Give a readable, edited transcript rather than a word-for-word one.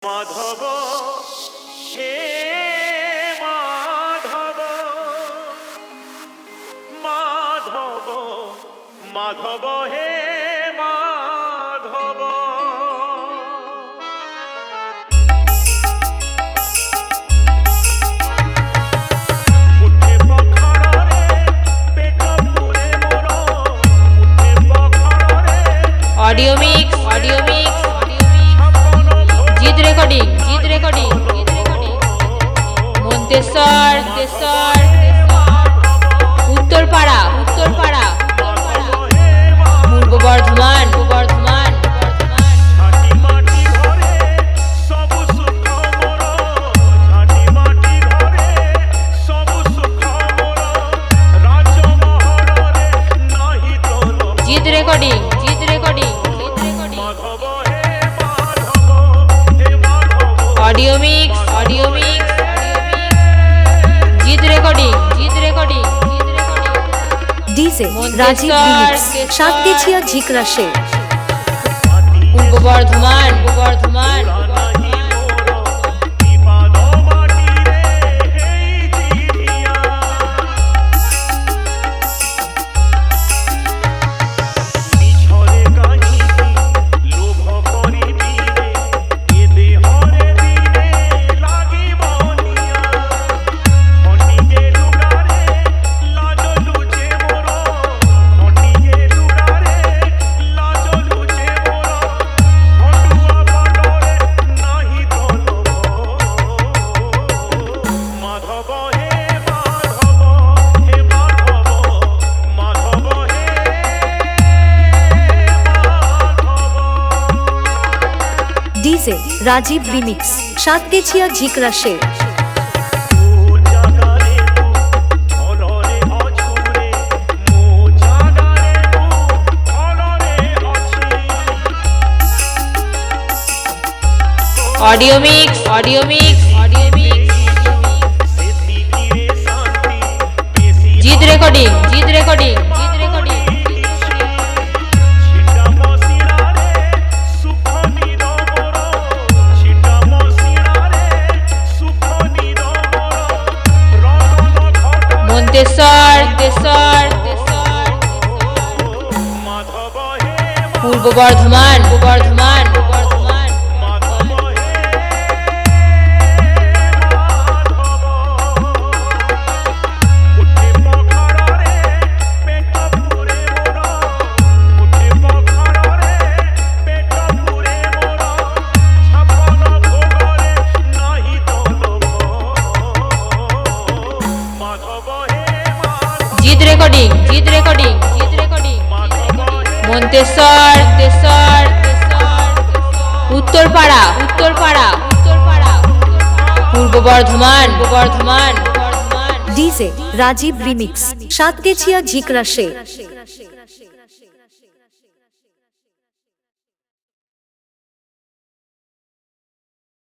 মাধব হে মাধব মাধব মাধব হে মাধব উঠে পখারে পেট পুরে মোর উঠে পখারে audio mix Jeet recording Manteshwar Uttarpara Purba Bardhaman Jeet recording audio mix Jeet recording DJ Rajeev remix Satgachhia Jhikrashe Purba Bardhaman DJ Rajeev remix Satgachhia Jhikrashe audio mix Jeet recording Manteshwar Purba Bardhaman Jeet recording Manteshwar Uttarpara Purba Bardhaman DJ Rajeev remix Satgachhia झिकराशे।